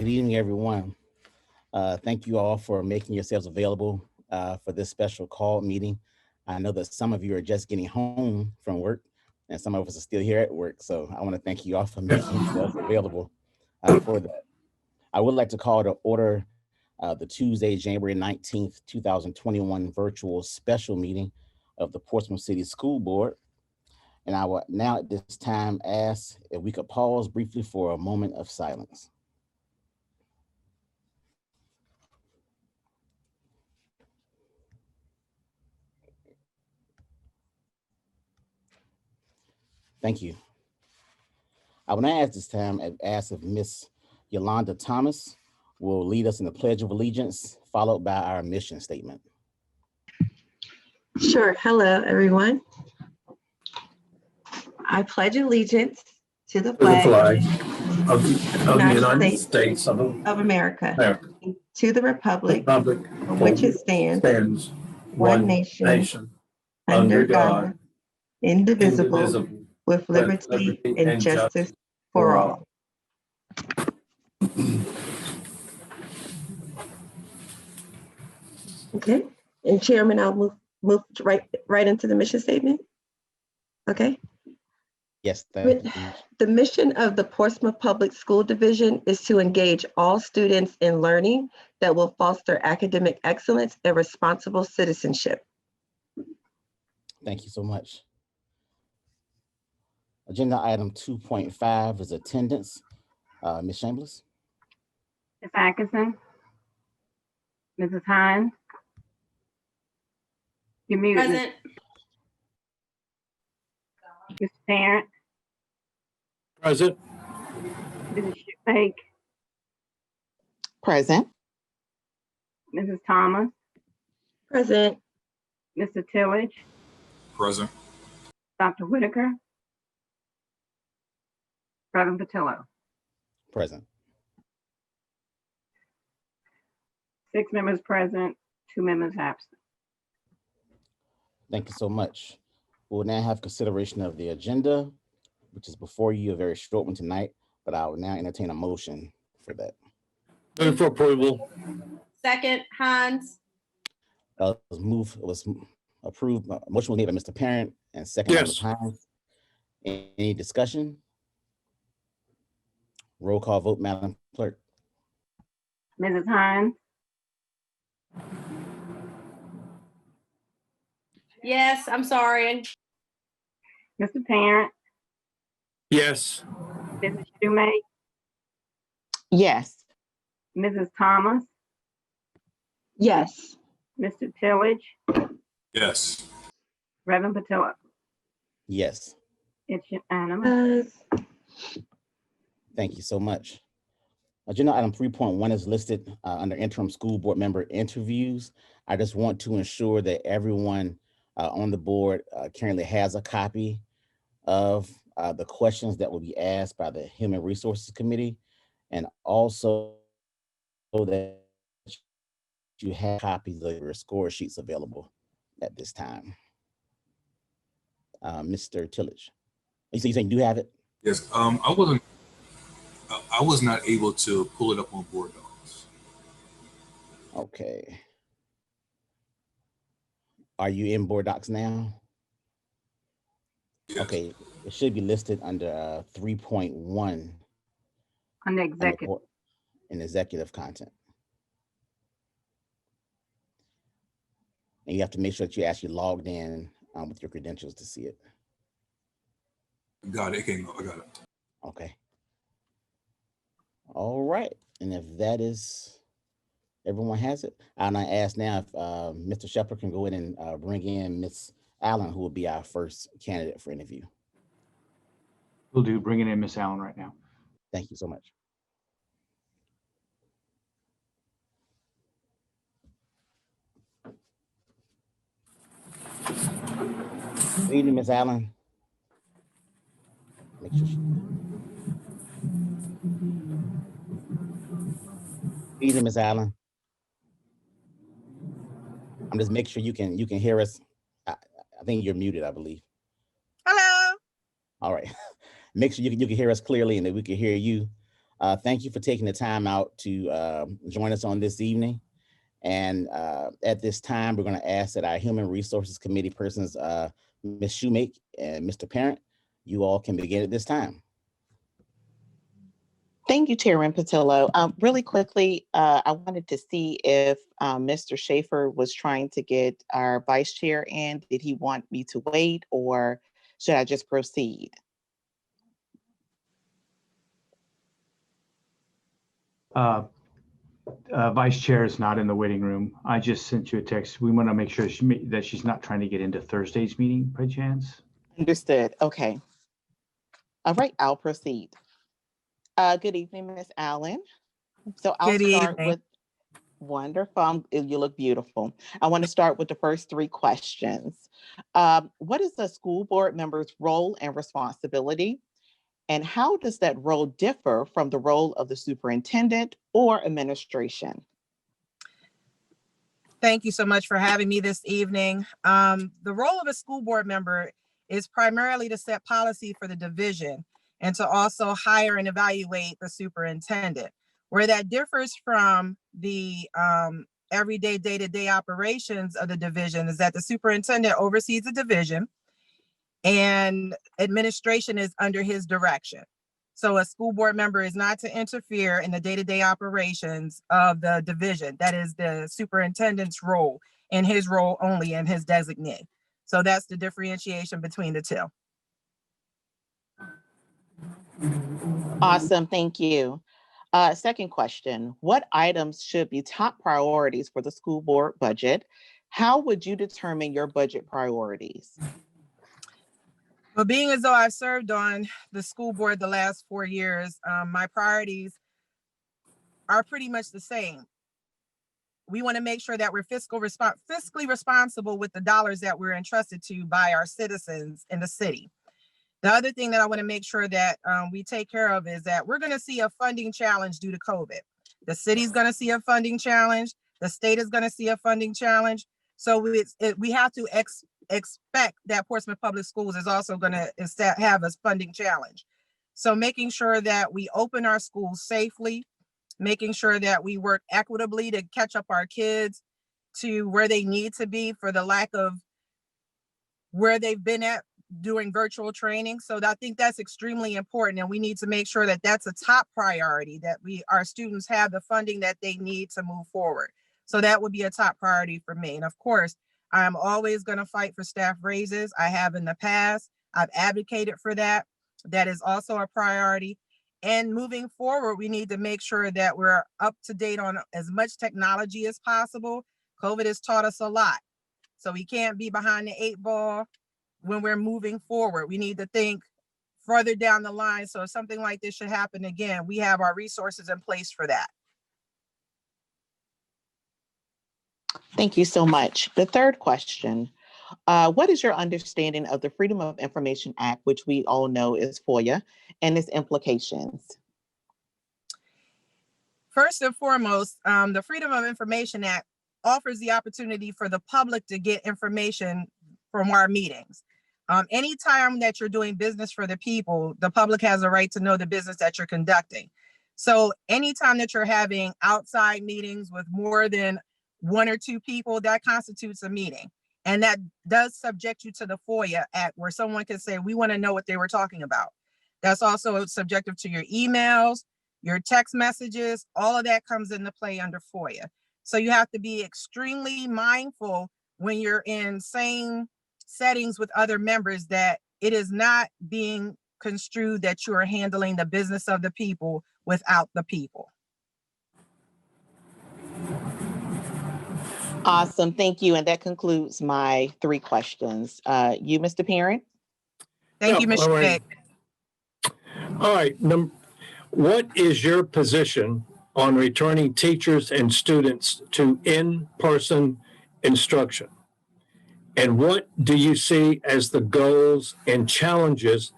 Good evening, everyone. Thank you all for making yourselves available for this special call meeting. I know that some of you are just getting home from work and some of us are still here at work. So I want to thank you all for making yourselves available for that. I would like to call to order the Tuesday, January 19th, 2021 virtual special meeting of the Portsmouth City School Board. And I will now at this time ask if we could pause briefly for a moment of silence. Thank you. I will now ask this time ask if Miss Yolanda Thomas will lead us in the Pledge of Allegiance, followed by our mission statement. Sure. Hello, everyone. I pledge allegiance to the flag of the United States of America, to the republic for which it stands, one nation, under God, indivisible, with liberty and justice for all. Okay, and Chairman, I'll move right into the mission statement. Okay. Yes, thank you. The mission of the Portsmouth Public School Division is to engage all students in learning that will foster academic excellence and responsible citizenship. Thank you so much. Agenda item 2.5 is attendance. Ms. Chambliss. Ms. Atkinson. Mrs. Hines. You're muted. Present. Mr. Parent. Present. Mrs. Shoemake. Present. Mrs. Thomas. Present. Mr. Tillage. Present. Dr. Whitaker. Reverend Patello. Present. 6 members present, 2 members absent. Thank you so much. We'll now have consideration of the agenda, which is before you, a very short one tonight, but I will now entertain a motion for that. Move for approval. Second, Hans. It was approved. Motion was made by Mr. Parent and second by Ms. Hines. Any discussion? Roll call vote, Madam Clerk. Mrs. Hines. Yes, I'm sorry. Mr. Parent. Yes. Mrs. Shoemake. Yes. Mrs. Thomas. Yes. Mr. Tillage. Yes. Reverend Patillo. Yes. It's unanimous. Thank you so much. Agenda item 3.1 is listed under interim school board member interviews. I just want to ensure that everyone on the board currently has a copy of the questions that will be asked by the Human Resources Committee, and also that you have copies of your score sheets available at this time. Mr. Tillage, you saying you do have it? Yes, I was not able to pull it up on board docs. Okay. Are you in board docs now? Yes. Okay, it should be listed under 3.1 On the executive. in executive content. And you have to make sure that you actually logged in with your credentials to see it. Got it. Okay, I got it. Okay. All right. And if that is, everyone has it, and I ask now if Mr. Scheffler can go in and bring in Ms. Allen, who will be our first candidate for interview. We'll do bringing in Miss Allen right now. Thank you so much. Good evening, Ms. Allen. Make sure she... Good evening, Ms. Allen. I'm just making sure you can hear us. I think you're muted, I believe. Hello. All right. Make sure you can hear us clearly and that we can hear you. Thank you for taking the time out to join us on this evening. And at this time, we're going to ask that our Human Resources Committee persons, Ms. Shoemake and Mr. Parent, you all can begin at this time. Thank you, Chairman Patillo. Really quickly, I wanted to see if Mr. Scheffler was trying to get our vice chair in. Did he want me to wait, or should I just proceed? Vice Chair is not in the waiting room. I just sent you a text. We want to make sure that she's not trying to get into Thursday's meeting by chance. Understood. Okay. All right, I'll proceed. Good evening, Ms. Allen. So I'll Good start evening. with, wonderful, you look beautiful. I want to start with the first three questions. What is a school board member's role and responsibility? And how does that role differ from the role of the superintendent or administration? Thank you so much for having me this evening. The role of a school board member is primarily to set policy for the division and to also hire and evaluate the superintendent. Where that differs from the everyday day-to-day operations of the division is that the superintendent oversees the division and administration is under his direction. So a school board member is not to interfere in the day-to-day operations of the division. That is the superintendent's role and his role only and his designee. So that's the differentiation between the two. Awesome, thank you. Second question, what items should be top priorities for the school board budget? How would you determine your budget priorities? Well, being as though I've served on the school board the last 4 years, my priorities are pretty much the same. We want to make sure that we're fiscally responsible with the dollars that we're entrusted to by our citizens in the city. The other thing that I want to make sure that we take care of is that we're going to see a funding challenge due to COVID. The city's going to see a funding challenge. The state is going to see a funding challenge. So we have to expect that Portsmouth Public Schools is also going to have a funding challenge. So making sure that we open our schools safely, making sure that we work equitably to catch up our kids to where they need to be for the lack of where they've been at doing virtual training. So I think that's extremely important. And we need to make sure that that's a top priority, that our students have the funding that they need to move forward. So that would be a top priority for me. And of course, I'm always going to fight for staff raises. I have in the past. I've advocated for that. That is also a priority. And moving forward, we need to make sure that we're up to date on as much technology as possible. COVID has taught us a lot. So we can't be behind the 8 ball when we're moving forward. We need to think further down the line. So if something like this should happen again, we have our resources in place for that. Thank you so much. The third question, what is your understanding of the Freedom of Information Act, which we all know is FOIA, and its implications? First and foremost, the Freedom of Information Act offers the opportunity for the public to get information from our meetings. Anytime that you're doing business for the people, the public has a right to know the business that you're conducting. So anytime that you're having outside meetings with more than 1 or 2 people, that constitutes a meeting. And that does subject you to the FOIA Act, where someone can say, we want to know what they were talking about. That's also subjective to your emails, your text messages, all of that comes into play under FOIA. So you have to be extremely mindful when you're in same settings with other members that it is not being construed that you are handling the business of the people without the people. Awesome, thank you. And that concludes my 3 questions. You, Mr. Parent? Thank you, Ms. All right. Scheffler. All right. What is your position on returning teachers and students to in-person instruction? And what do you see as the goals and challenges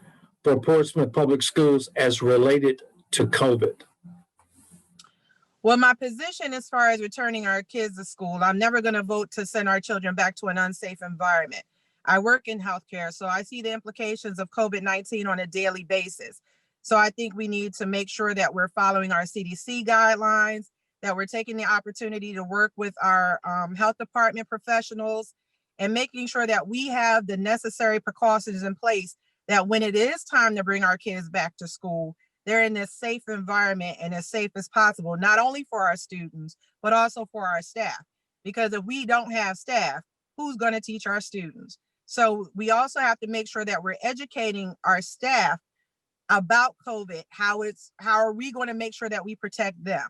for Portsmouth Public Schools as related to COVID? Well, my position as far as returning our kids to school, I'm never going to vote to send our children back to an unsafe environment. I work in healthcare, so I see the implications of COVID-19 on a daily basis. So I think we need to make sure that we're following our CDC guidelines, that we're taking the opportunity to work with our health department professionals and making sure that we have the necessary precautions in place that when it is time to bring our kids back to school, they're in this safe environment and as safe as possible, not only for our students, but also for our staff. Because if we don't have staff, who's going to teach our students? So we also have to make sure that we're educating our staff about COVID, how are we going to make sure that we protect them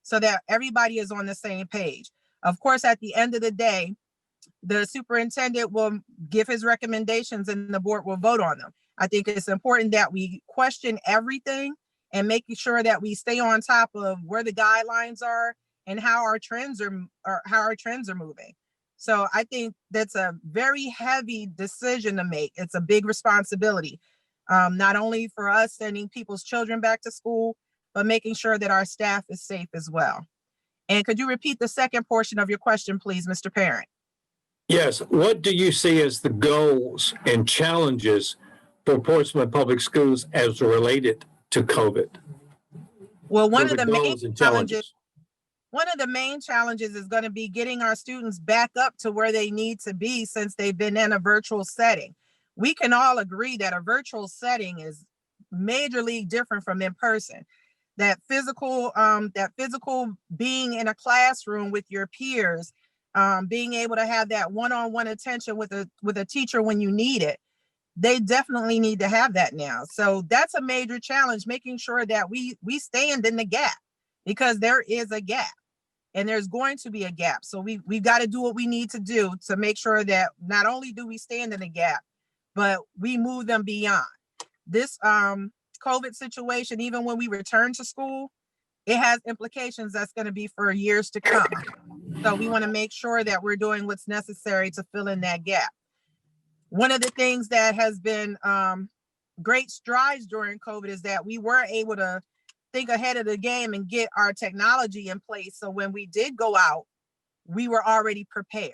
so that everybody is on the same page. Of course, at the end of the day, the superintendent will give his recommendations and the board will vote on them. I think it's important that we question everything and making sure that we stay on top of where the guidelines are and how our trends are moving. So I think that's a very heavy decision to make. It's a big responsibility, not only for us sending people's children back to school, but making sure that our staff is safe as well. And could you repeat the second portion of your question, please, Mr. Parent? Yes. What do you see as the goals and challenges for Portsmouth Public Schools as related to COVID? Well, One of the goals and challenges. One of the main challenges is going to be getting our students back up to where they need to be since they've been in a virtual setting. We can all agree that a virtual setting is majorly different from in person. That physical being in a classroom with your peers, being able to have that one-on-one attention with a teacher when you need it, they definitely need to have that now. So that's a major challenge, making sure that we stand in the gap, because there is a gap and there's going to be a gap. So we've got to do what we need to do to make sure that not only do we stand in the gap, but we move them beyond. This COVID situation, even when we return to school, it has implications that's going to be for years to come. So we want to make sure that we're doing what's necessary to fill in that gap. One of the things that has been great strides during COVID is that we were able to think ahead of the game and get our technology in place. So when we did go out, we were already prepared.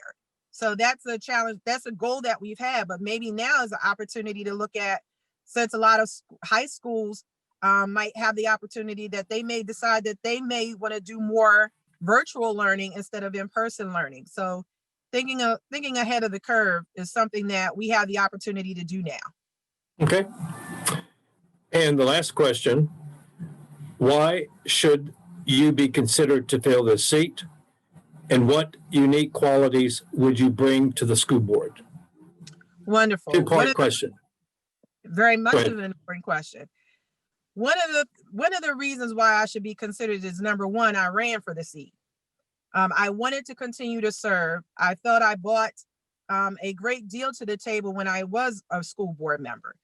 So that's a challenge. That's a goal that we've had, but maybe now is an opportunity to look at, since a lot of high schools might have the opportunity that they may decide that they may want to do more virtual learning instead of in-person learning. So thinking ahead of the curve is something that we have the opportunity to do now. Okay. And the last question, why should you be considered to fill this seat? And what unique qualities would you bring to the school board? Wonderful. Two-part question. Very much of an important question. One of the reasons why I should be considered is, number one, I ran for the seat. I wanted to continue to serve. I felt I brought a great deal to the table when I was a school board member.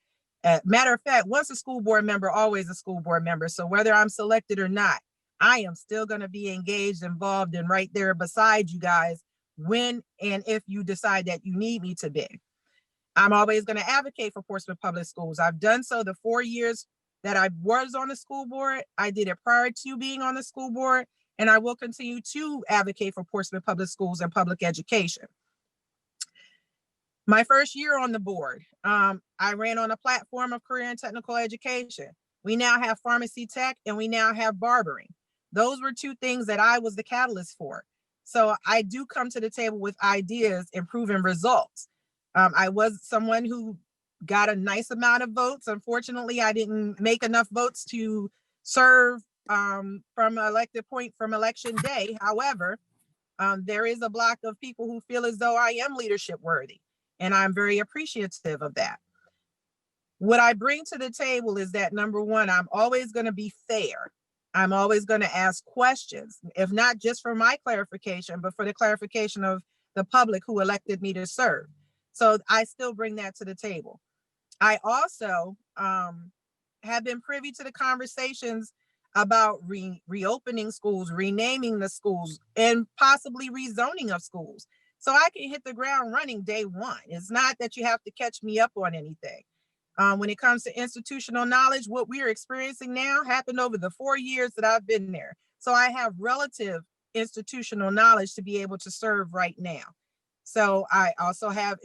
Matter of fact, once a school board member, always a school board member. So whether I'm selected or not, I am still going to be engaged, involved, and right there beside you guys when and if you decide that you need me to be. I'm always going to advocate for Portsmouth Public Schools. I've done so the 4 years that I was on the school board. I did it prior to being on the school board, and I will continue to advocate for Portsmouth Public Schools and public education. My first year on the board, I ran on a platform of career and technical education. We now have pharmacy tech and we now have barbering. Those were two things that I was the catalyst for. So I do come to the table with ideas and proven results. I was someone who got a nice amount of votes. Unfortunately, I didn't make enough votes to serve from election day. However, there is a block of people who feel as though I am leadership worthy, and I'm very appreciative of that. What I bring to the table is that, number one, I'm always going to be fair. I'm always going to ask questions, if not just for my clarification, but for the clarification of the public who elected me to serve. So I still bring that to the table. I also have been privy to the conversations about reopening schools, renaming the schools, and possibly rezoning of schools. So I can hit the ground running day one. It's not that you have to catch me up on anything. When it comes to institutional knowledge, what we are experiencing now happened over the 4 years that I've been there. So I have relative institutional knowledge to be able to serve right now. So I also have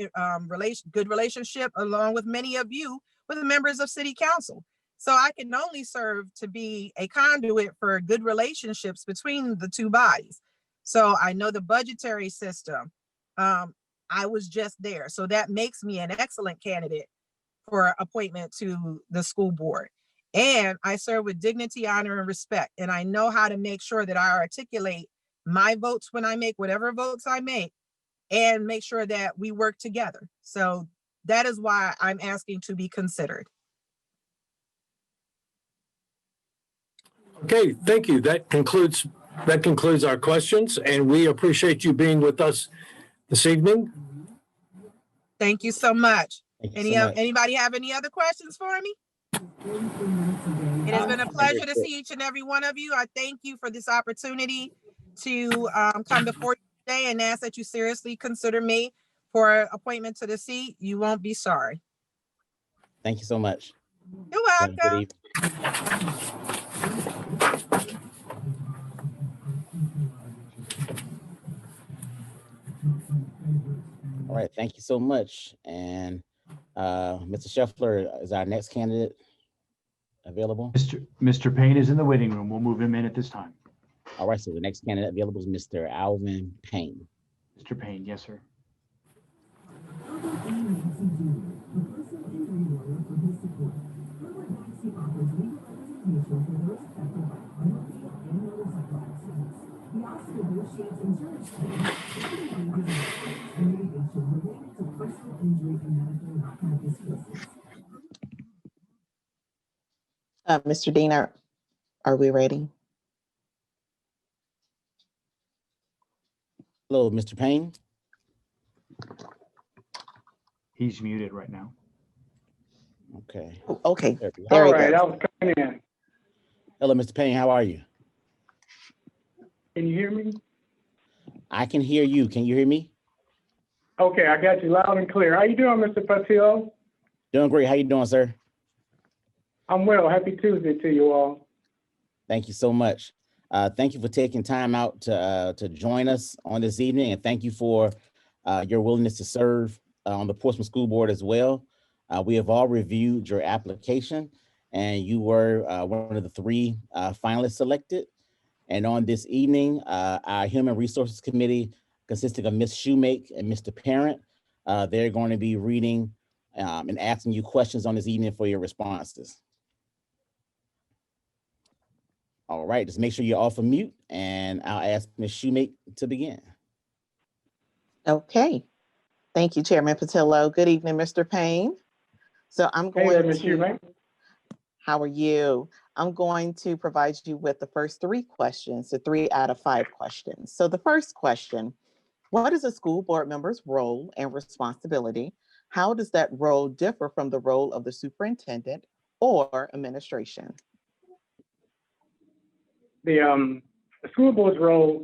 good relationship, along with many of you, with the members of City Council. So I can only serve to be a conduit for good relationships between the two bodies. So I know the budgetary system. I was just there. So that makes me an excellent candidate for appointment to the school board. And I serve with dignity, honor, and respect. And I know how to make sure that I articulate my votes when I make whatever votes I make, and make sure that we work together. So that is why I'm asking to be considered. Okay, thank you. That concludes our questions, and we appreciate you being with us this evening. Thank you so much. Thank you so much. Anybody have any other questions for me? It has been a pleasure to see each and every one of you. I thank you for this opportunity to come before you today and ask that you seriously consider me for appointment to the seat. You won't be sorry. Thank you so much. You're Have a good welcome. evening. All right, thank you so much. And Mr. Scheffler is our next candidate available. Mr. Payne is in the waiting room. We'll move him in at this time. All right, so the next candidate available is Mr. Alvin Payne. Mr. Payne, yes, sir. Mr. Dean, are we ready? Hello, Mr. Payne. He's muted right now. Okay. Okay. There we go. There All he right, goes. I was coming in. Hello, Mr. Payne. How are you? Can you hear me? I can hear you. Can you hear me? Okay, I got you loud and clear. How you doing, Mr. Patillo? Doing great. How you doing, sir? I'm well. Happy Tuesday to you all. Thank you so much. Thank you for taking time out to join us on this evening, and thank you for your willingness to serve on the Portsmouth School Board as well. We have all reviewed your application, and you were one of the 3 finalists selected. And on this evening, our Human Resources Committee, consisting of Ms. Shoemake and Mr. Parent, they're going to be reading and asking you questions on this evening for your responses. All right, just make sure you're off of mute, and I'll ask Ms. Shoemake to begin. Okay. Thank you, Chairman Patillo. Good evening, Mr. Payne. So I'm Hey going there, Ms. to, Shoemake. how are you? I'm going to provide you with the first 3 questions, so 3 out of 5 questions. So the first question, what is a school board member's role and responsibility? How does that role differ from the role of the superintendent or administration? The school board's role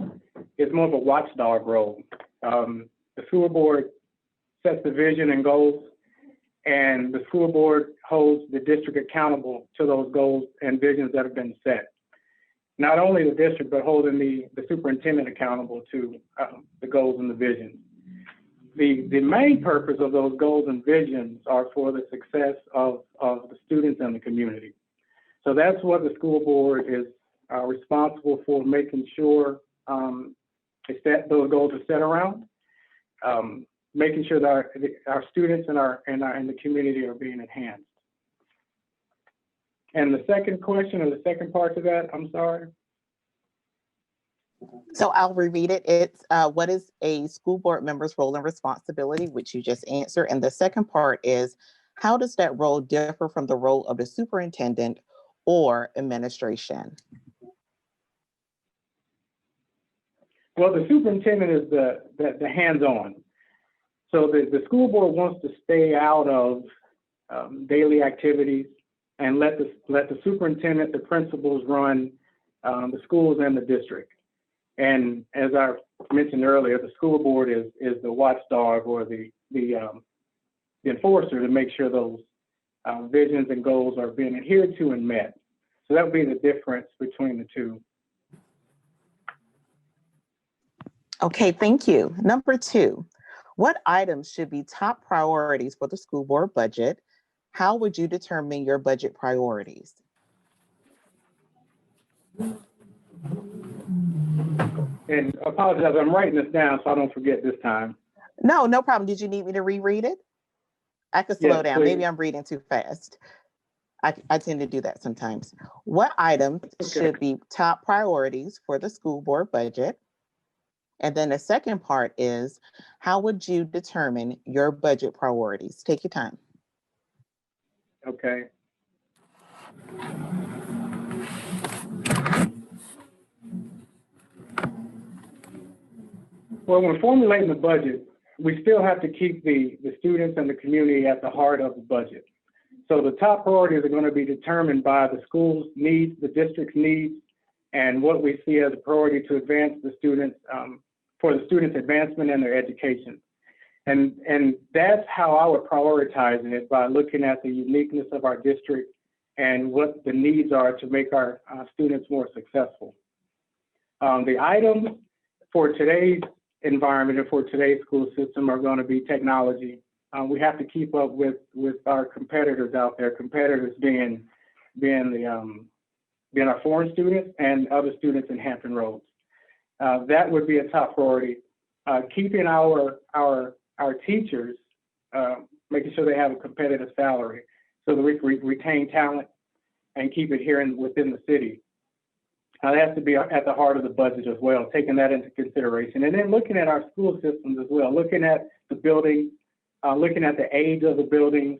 is more of a watchdog role. The school board sets the vision and goals, and the school board holds the district accountable to those goals and visions that have been set. Not only the district, but holding the superintendent accountable to the goals and the visions. The main purpose of those goals and visions are for the success of the students and the community. So that's what the school board is responsible for, making sure those goals are set around, making sure that our students and the community are being enhanced. And the second question, or the second part to that, I'm sorry. So I'll reread it. It's what is a school board member's role and responsibility, which you just answered. And the second part is, how does that role differ from the role of the superintendent or administration? Well, the superintendent is the hands-on. So the school board wants to stay out of daily activities and let the superintendent, the principals run the schools and the district. And as I mentioned earlier, the school board is the watchdog, or the enforcer, to make sure those visions and goals are being adhered to and met. So that would be the difference between the two. Okay, thank you. Number 2, what items should be top priorities for the school board budget? how would you determine your budget priorities? And apologize, I'm writing this down so I don't forget this time. No, no problem. Did you need me to reread it? I could slow Yes, down. please. Maybe I'm reading too fast. I tend to do that sometimes. What items should be top priorities for the school board budget? And then the second part is, how would you determine your budget priorities? Take your time. Okay. Well, when formulating the budget, we still have to keep the students and the community at the heart of the budget. So the top priorities are going to be determined by the school's needs, the district's needs, and what we see as a priority to advance the students, for the students' advancement in their education. And that's how I would prioritize it, by looking at the uniqueness of our district and what the needs are to make our students more successful. The items for today's environment and for today's school system are going to be technology. We have to keep up with our competitors out there, competitors being our foreign students and other students in Hampton Roads. That would be a top priority. Keeping our teachers, making sure they have a competitive salary so that we can retain talent and keep it here within the city. That has to be at the heart of the budget as well, taking that into consideration. And then looking at our school systems as well, looking at the buildings, looking at the age of the buildings,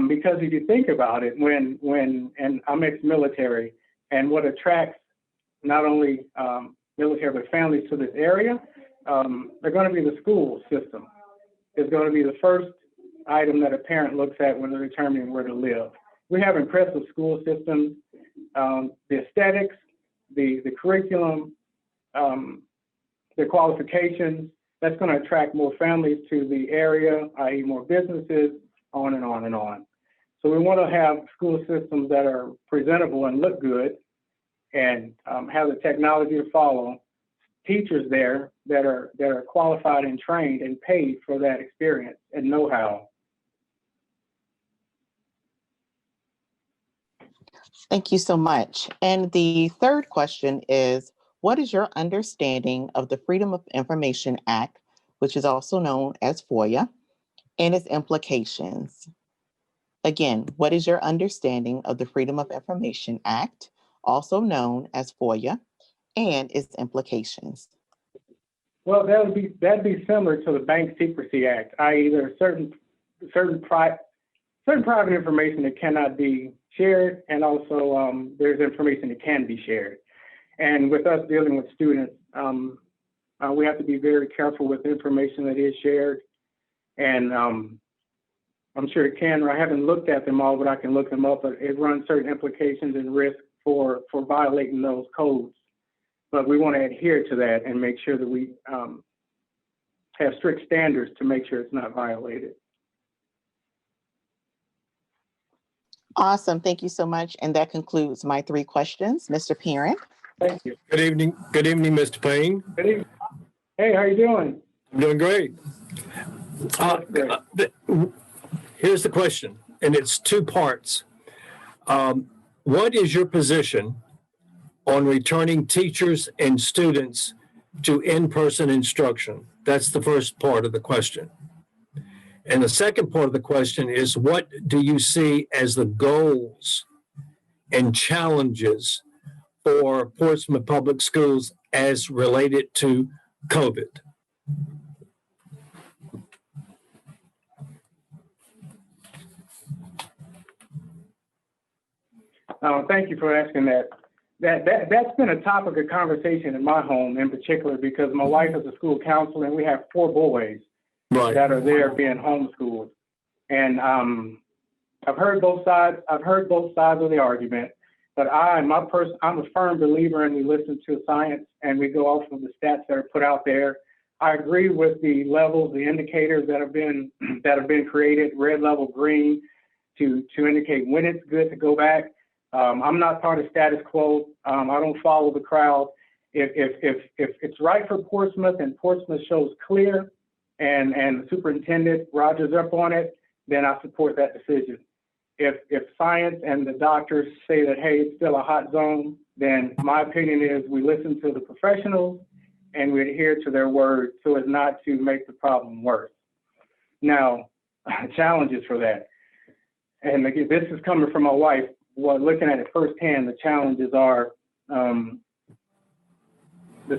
because if you think about it, and I'm ex-military, and what attracts not only military but families to this area, they're going to be the school system. It's going to be the first item that a parent looks at when they're determining where to live. We have impressive school systems, the aesthetics, the curriculum, the qualifications. That's going to attract more families to the area, i.e. more businesses, on and on and on. So we want to have school systems that are presentable and look good, and have the technology to follow, teachers there that are qualified and trained and paid for that experience and know-how. Thank you so much. And the third question is, what is your understanding of the Freedom of Information Act, which is also known as FOIA, and its implications? Again, what is your understanding of the Freedom of Information Act, also known as FOIA, and its implications? Well, that'd be similar to the Bank Secrecy Act, i.e. there are certain private information that cannot be shared, and also there's information that can be shared. And with us dealing with students, we have to be very careful with the information that is shared. And I'm sure it can, I haven't looked at them all, but I can look them up, but it runs certain implications and risks for violating those codes. But we want to adhere to that and make sure that we have strict standards to make sure it's not violated. Awesome. Thank you so much. And that concludes my 3 questions. Mr. Parent. Thank you. Good evening. Good evening, Mr. Payne. Good evening. Hey, how you doing? I'm doing great. Here's the question, and it's 2 parts. What is your position on returning teachers and students to in-person instruction? That's the first part of the question. And the second part of the question is, what do you see as the goals and challenges for Portsmouth Public Schools as related to COVID? Thank you for asking that. That's been a topic of conversation in my home in particular, because my wife is a school counselor and we have 4 boys that are there being homeschooled. And I've heard both sides. I've heard both sides of the argument, but I'm a firm believer, and we listen to science and we go off of the stats that are put out there. I agree with the levels, the indicators that have been created, red, level, green, to indicate when it's good to go back. I'm not part of status quo. I don't follow the crowd. If it's right for Portsmouth and Portsmouth shows clear, and the superintendent Rogers up on it, then I support that decision. if science and the doctors say that, hey, it's still a hot zone, then my opinion is we listen to the professionals and we adhere to their word so as not to make the problem worse. Now, challenges for that. And again, this is coming from my wife. Well, looking at it firsthand, the challenges are the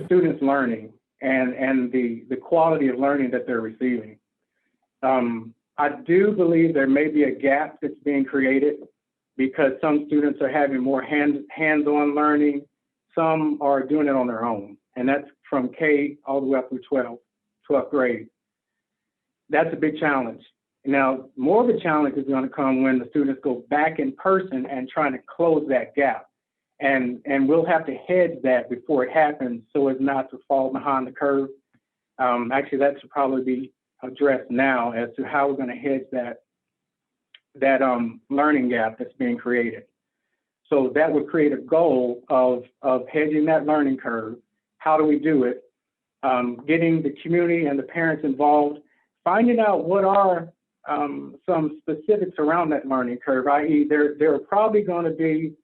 students learning and the quality of learning that they're receiving. I do believe there may be a gap that's being created because some students are having more hands-on learning. Some are doing it on their own, and that's from K all the way up through 12th grade. That's a big challenge. Now, more of a challenge is going to come when the students go back in person and trying to close that gap. And we'll have to hedge that before it happens so as not to fall behind the curve. Actually, that should probably be addressed now as to how we're going to hedge that learning gap that's being created. So that would create a goal of hedging that learning curve. How do we do it? Getting the community and the parents involved, finding out what are some specifics around that learning curve, i.e. there are probably going to be,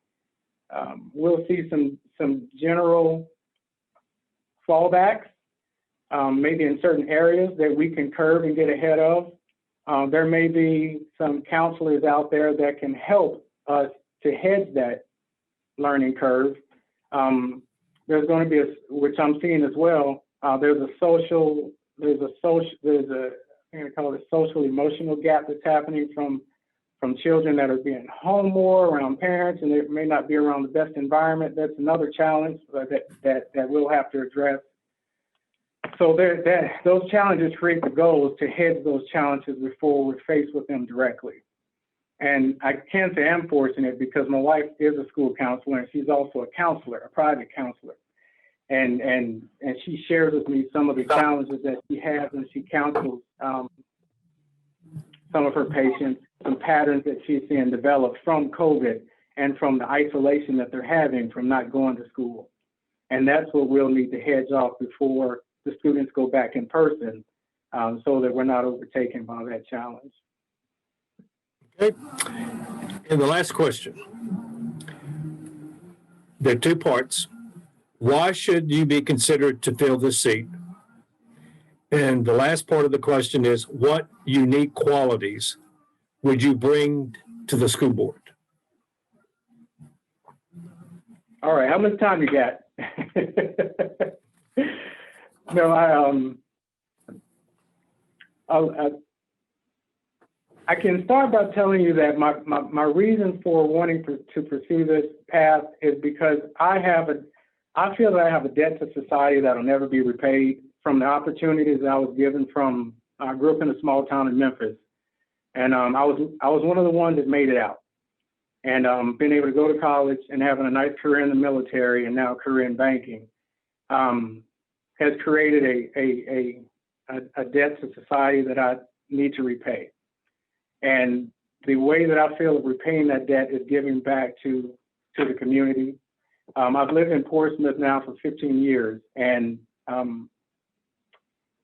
we'll see some general fallbacks, maybe in certain areas that we can curve and get ahead of. There may be some counselors out there that can help us to hedge that learning curve. There's going to be, which I'm seeing as well, there's a social emotional gap that's happening from children that are being home more around parents, and they may not be around the best environment. That's another challenge that we'll have to address. So those challenges create the goals to hedge those challenges before we're faced with them directly. And I can't say I'm forcing it because my wife is a school counselor and she's also a counselor, a private counselor. And she shares with me some of the challenges that she has when she counsels some of her patients, some patterns that she's seeing develop from COVID and from the isolation that they're having from not going to school. And that's what we'll need to hedge off before the students go back in person so that we're not overtaken by that challenge. Okay. And the last question. There are two parts. Why should you be considered to fill this seat? And the last part of the question is, what unique qualities would you bring to the school board? All right, how much time you got? No, I can start by telling you that my reason for wanting to pursue this path is because I feel that I have a debt to society that will never be repaid from the opportunities that I was given from, I grew up in a small town in Memphis. And I was one of the ones that made it out. And being able to go to college and having a nice career in the military and now a career in banking has created a debt to society that I need to repay. And the way that I feel of repaying that debt is giving back to the community. I've lived in Portsmouth now for 15 years. And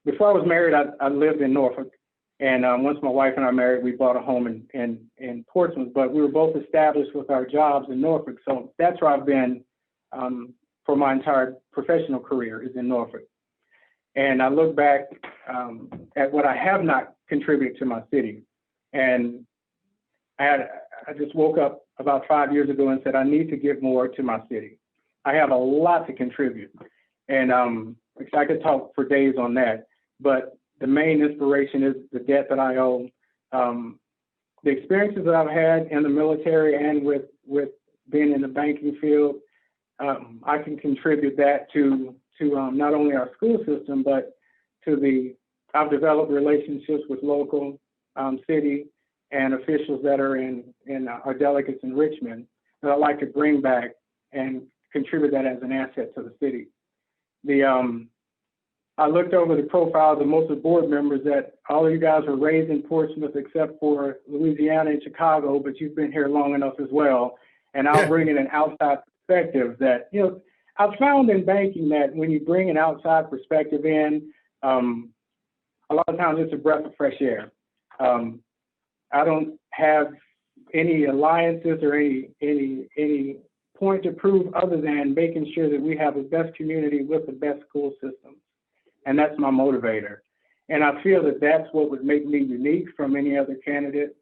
before I was married, I lived in Norfolk. And once my wife and I married, we bought a home in Portsmouth, but we were both established with our jobs in Norfolk. So that's where I've been for my entire professional career, is in Norfolk. And I look back at what I have not contributed to my city. And I just woke up about 5 years ago and said, I need to give more to my city. I have a lot to contribute. And I could talk for days on that, but the main inspiration is the debt that I owe. The experiences that I've had in the military and with being in the banking field, I can contribute that to not only our school system, but I've developed relationships with local city and officials that are in our delegates in Richmond that I'd like to bring back and contribute that as an asset to the city. I looked over the profiles of most of the board members that all of you guys were raised in Portsmouth except for Louisiana and Chicago, but you've been here long enough as well. And I'll bring in an outside perspective that, I've found in banking that when you bring an outside perspective in, a lot of times it's a breath of fresh air. I don't have any alliances or any point to prove other than making sure that we have the best community with the best school systems. And that's my motivator. And I feel that that's what would make me unique from any other candidate,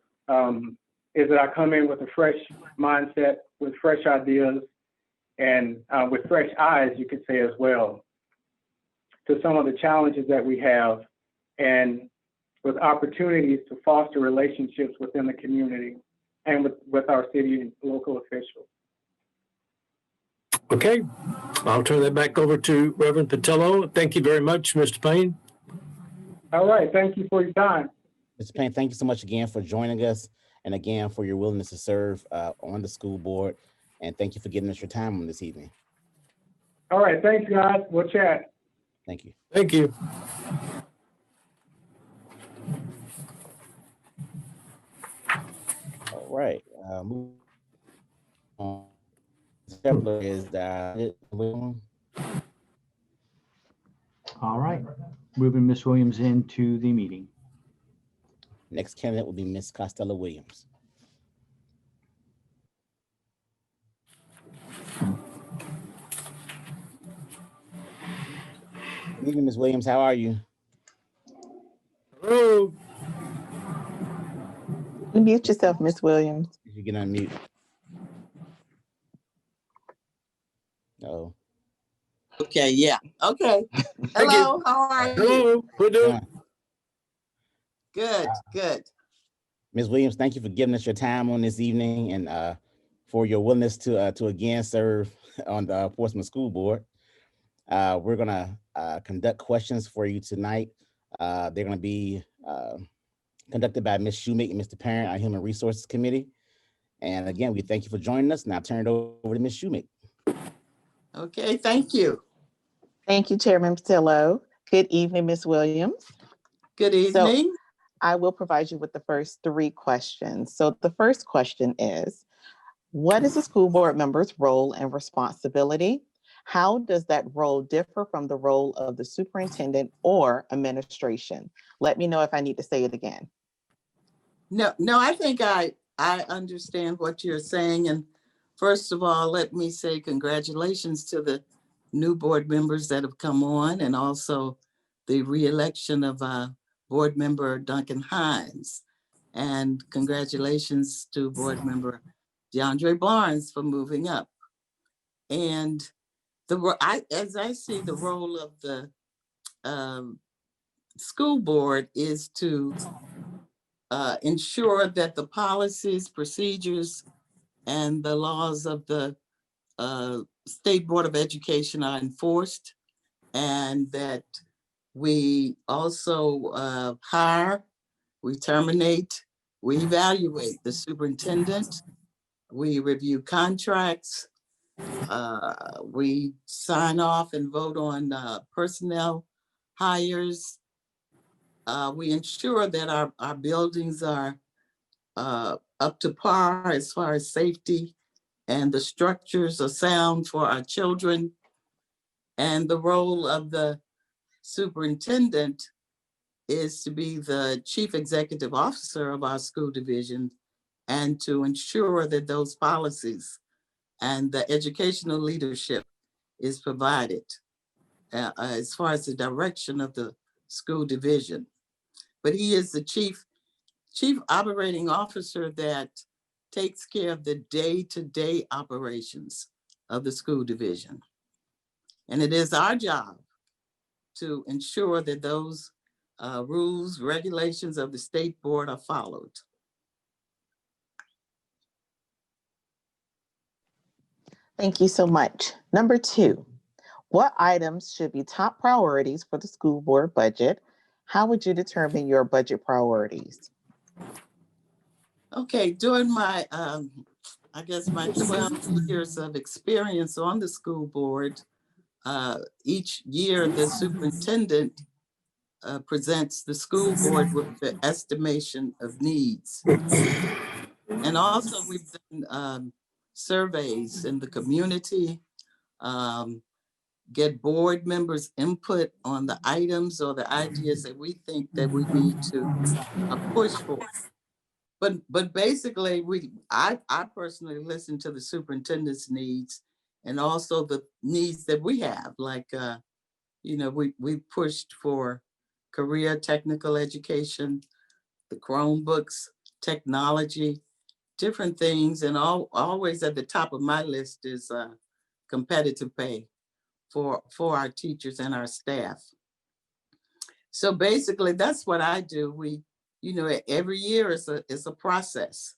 is that I come in with a fresh mindset, with fresh ideas, and with fresh eyes, you could say as well, to some of the challenges that we have, and with opportunities to foster relationships within the community and with our city and local officials. Okay, I'll turn that back over to Reverend Patello. Thank you very much, Mr. Payne. All right, thank you for your time. Mr. Payne, thank you so much again for joining us, and again for your willingness to serve on the school board. And thank you for giving us your time on this evening. All right, thanks, guys. We'll chat. Thank you. Thank you. All right. Move on. Scheffler is All right, moving Ms. Williams into the meeting. next candidate will be Ms. Costello Williams. Good evening, Ms. Williams. How are you? Hello. Unmute yourself, Miss Williams. Did you get unmute? Oh. Okay, yeah. Okay. Hello, how are you? Hello. We're doing. Good, good. Ms. Williams, thank you for giving us your time on this evening, and for your willingness to again serve on the Portsmouth School Board. We're gonna conduct questions for you tonight. They're gonna be conducted by Ms. Shoemake and Mr. Parent, our Human Resources Committee. And again, we thank you for joining us. Now turn it over to Ms. Shoemake. Okay, thank you. Thank you, Chairman Patillo. Good evening, Ms. Williams. Good evening. So I will provide you with the first 3 questions. So the first question is, what is a school board member's role and responsibility? How does that role differ from the role of the superintendent or administration? Let me know if I need to say it again. No, I think I understand what you're saying. And first of all, let me say congratulations to the new board members that have come on, and also the re-election of board member Duncan Hines. And congratulations to board member DeAndre Barnes for moving up. And as I see, the role of the school board is to ensure that the policies, procedures, and the laws of the State Board of Education are enforced, and that we also hire, we terminate, we evaluate the superintendent, we review contracts, we sign off and vote on personnel hires. We ensure that our buildings are up to par as far as safety, and the structures are sound for our children. And the role of the superintendent is to be the chief executive officer of our school division and to ensure that those policies and the educational leadership is provided as far as the direction of the school division. But he is the chief operating officer that takes care of the day-to-day operations of the school division. And it is our job to ensure that those rules, regulations of the state board are followed. Thank you so much. Number 2, what items should be top priorities for the school board budget? How would you determine your budget priorities? Okay, during my, I guess my 12 years of experience on the school board, each year the superintendent presents the school board with the estimation of needs. And also we've done surveys in the community, get board members' input on the items or the ideas that we think that we need to push for. But basically, I personally listen to the superintendent's needs and also the needs that we have. Like, you know, we pushed for career technical education, the Chromebooks, technology, different things, and always at the top of my list is competitive pay for our teachers and our staff. So basically, that's what I do. We, you know, every year is a process.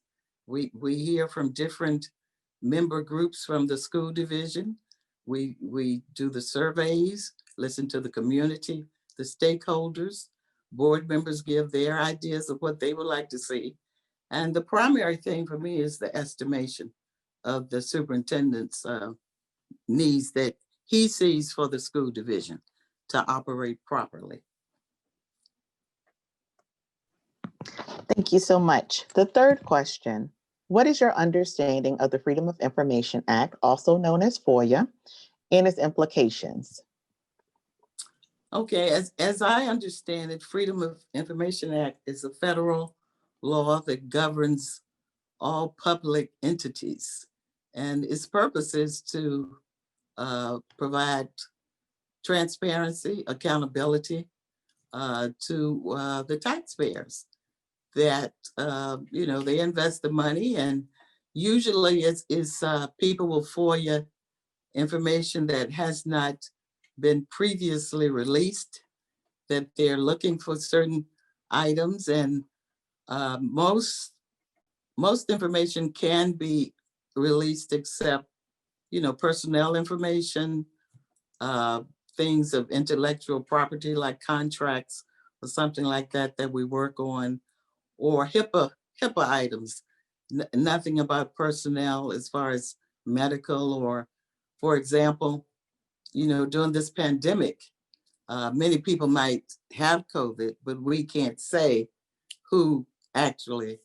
We hear from different member groups from the school division. We do the surveys, listen to the community, the stakeholders. Board members give their ideas of what they would like to see. And the primary thing for me is the estimation of the superintendent's needs that he sees for the school division to operate properly. Thank you so much. The third question, what is your understanding of the Freedom of Information Act, also known as FOIA, and its implications? Okay, as I understand it, Freedom of Information Act is a federal law that governs all public entities. And its purpose is to provide transparency, accountability to the taxpayers that, you know, they invest the money, and usually it's people will FOIA information that has not been previously released, that they're looking for certain items, and most information can be released except, you know, personnel information, things of intellectual property like contracts or something like that that we work on, or HIPAA items. Nothing about personnel as far as medical, or, for example, you know, during this pandemic, many people might have COVID, but we can't say who actually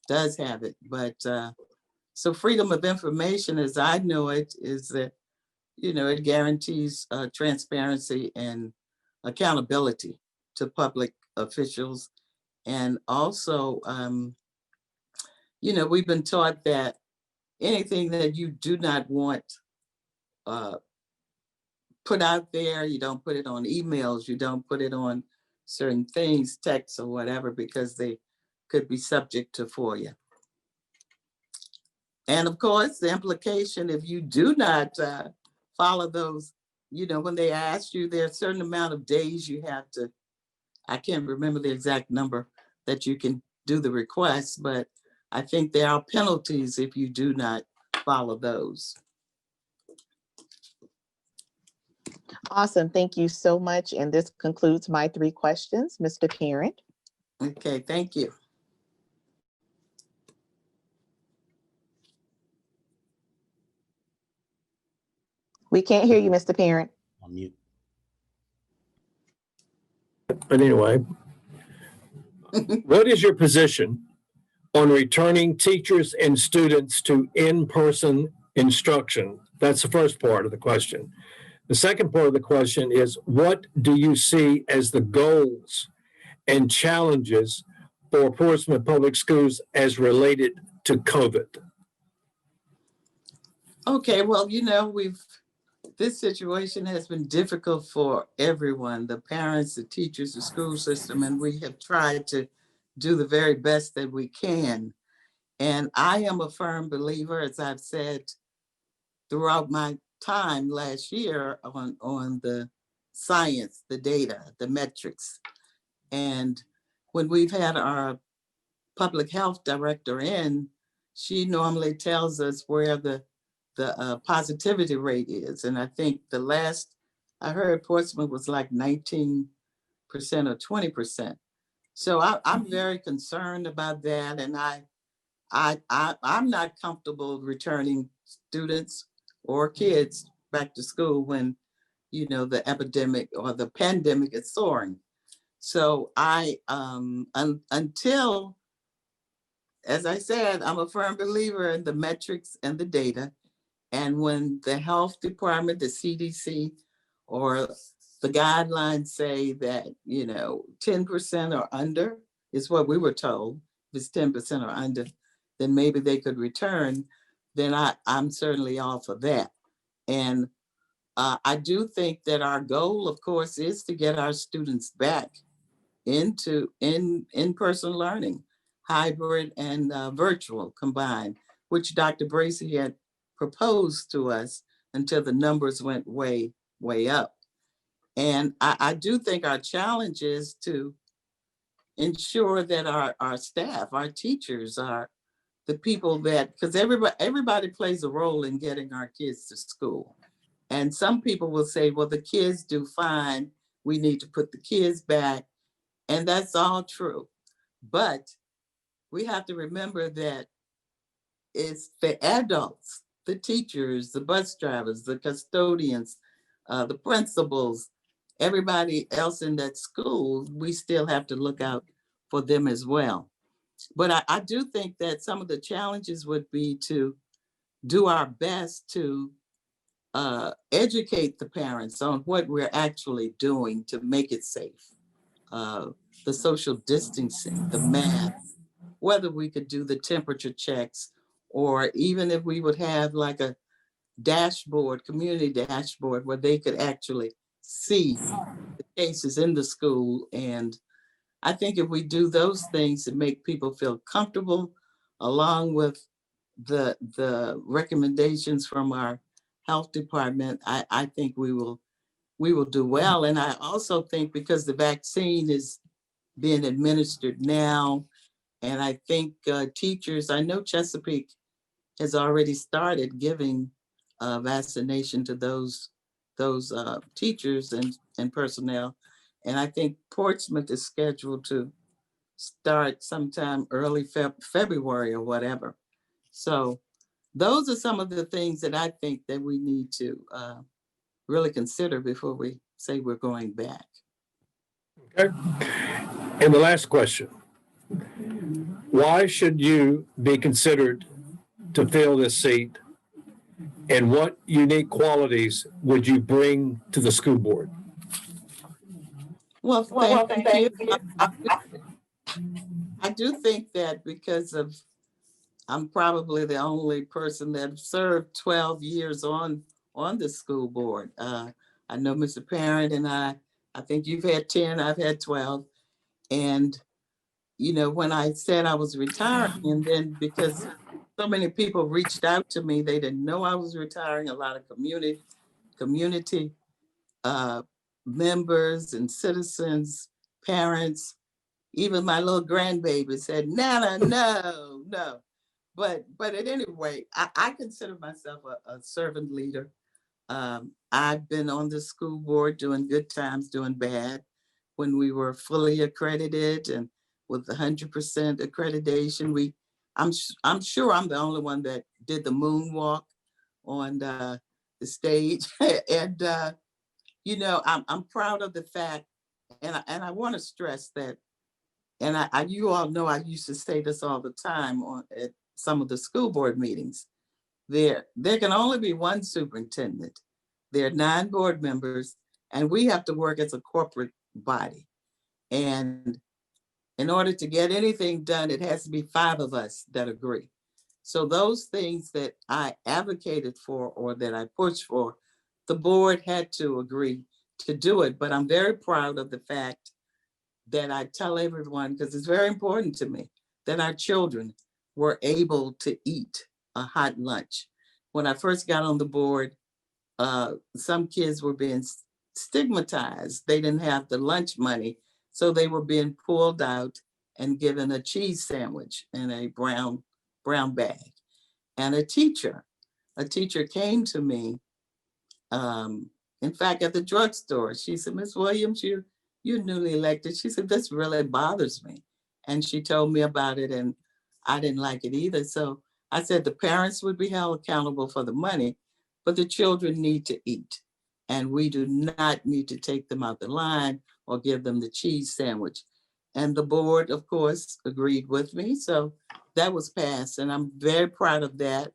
does have it. But so freedom of information, as I know it, is that, you know, it guarantees transparency and accountability to public officials. And also, you know, we've been taught that anything that you do not want put out there, you don't put it on emails, you don't put it on certain things, texts or whatever, because they could be subject to FOIA. And of course, the implication, if you do not follow those, you know, when they ask you, there's a certain amount of days you have to, I can't remember the exact number that you can do the request, but I think there are penalties if you do not follow those. Awesome. Thank you so much. And this concludes my 3 questions. Mr. Parent. Okay, thank you. We can't hear you, Mr. Parent. On mute. But anyway, what is your position on returning teachers and students to in-person instruction? That's the first part of the question. The second part of the question is, what do you see as the goals and challenges for Portsmouth Public Schools as related to COVID? Okay, well, you know, this situation has been difficult for everyone, the parents, the teachers, the school system, and we have tried to do the very best that we can. And I am a firm believer, as I've said throughout my time last year, on the science, the data, the metrics. And when we've had our public health director in, she normally tells us where the positivity rate is. And I think the last I heard, Portsmouth was like 19% or 20%. So I'm very concerned about that. And I'm not comfortable returning students or kids back to school when, you know, the epidemic or the pandemic is soaring. So until, as I said, I'm a firm believer in the metrics and the data. And when the health department, the CDC, or the guidelines say that, you know, 10% or under is what we were told, it's 10% or under, then maybe they could return, then I'm certainly all for that. And I do think that our goal, of course, is to get our students back into in-person learning, hybrid and virtual combined, which Dr. Bracy had proposed to us until the numbers went way, way up. And I do think our challenge is to ensure that our staff, our teachers, are the people that, because everybody plays a role in getting our kids to school. And some people will say, well, the kids do fine. We need to put the kids back. And that's all true. But we have to remember that it's the adults, the teachers, the bus drivers, the custodians, the principals, everybody else in that school, we still have to look out for them as well. But I do think that some of the challenges would be to do our best to educate the parents on what we're actually doing to make it safe. The social distancing, the mask, whether we could do the temperature checks, or even if we would have like a dashboard, community dashboard, where they could actually see the cases in the school. And I think if we do those things to make people feel comfortable, along with the recommendations from our health department, I think we will do well. And I also think because the vaccine is being administered now, and I think teachers, I know Chesapeake has already started giving vaccination to those teachers and personnel. And I think Portsmouth is scheduled to start sometime early February or whatever. So those are some of the things that I think that we need to really consider before we say we're going back. Okay. And the last question, why should you be considered to fill this seat? And what unique qualities would you bring to the school board? Well, thank you. I do think that because of, I'm probably the only person that served 12 years on the school board. I know Mr. Parent and I think you've had 10, I've had 12. And, you know, when I said I was retiring, and then because so many people reached out to me, they didn't know I was retiring. A lot of community members and citizens, parents, even my little grandbaby said, Nana, no. But at any rate, I consider myself a servant leader. I've been on the school board doing good times, doing bad, when we were fully accredited and with 100% accreditation. I'm sure I'm the only one that did the moonwalk on the stage. And you know, I'm proud of the fact, and I want to stress that, and you all know I used to say this all the time at some of the school board meetings. There can only be one superintendent. There are 9 board members, and we have to work as a corporate body. And in order to get anything done, it has to be 5 of us that agree. So those things that I advocated for or that I pushed for, the board had to agree to do it. But I'm very proud of the fact that I tell everyone, because it's very important to me, that our children were able to eat a hot lunch. When I first got on the board, some kids were being stigmatized. They didn't have the lunch money, so they were being pulled out and given a cheese sandwich in a brown bag. And a teacher came to me, in fact, at the drugstore. She said, Ms. Williams, you're newly elected. She said, this really bothers me. And she told me about it, and I didn't like it either. So I said the parents would be held accountable for the money, but the children need to eat. And we do not need to take them out the line or give them the cheese sandwich. And the board, of course, agreed with me. So that was passed, and I'm very proud of that.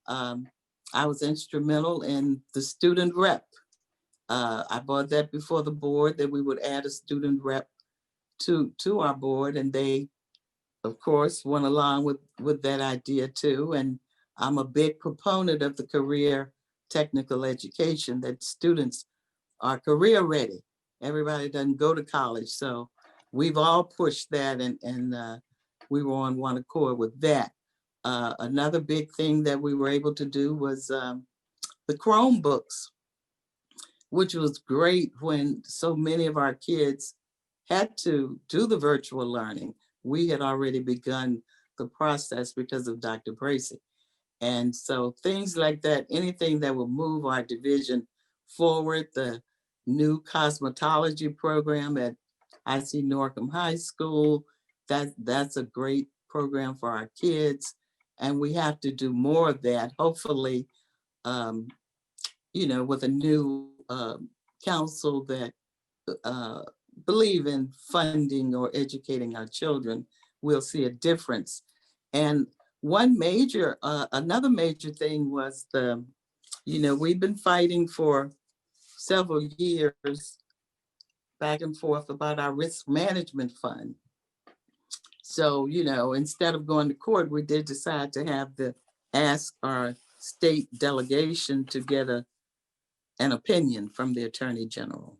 I was instrumental in the student rep. I brought that before the board, that we would add a student rep to our board, and they of course, went along with that idea too. And I'm a big proponent of the career technical education, that students are career ready. Everybody doesn't go to college. So we've all pushed that, and we were on one accord with that. Another big thing that we were able to do was the Chromebooks, which was great when so many of our kids had to do the virtual learning. We had already begun the process because of Dr. Bracy. And so things like that, anything that will move our division forward, the new cosmetology program at IC Norcom High School, that's a great program for our kids. And we have to do more of that, hopefully, with a new council that believe in funding or educating our children, we'll see a difference. And another major thing was we've been fighting for several years back and forth about our risk management fund. So, instead of going to court, we did decide to ask our state delegation to get an opinion from the Attorney General.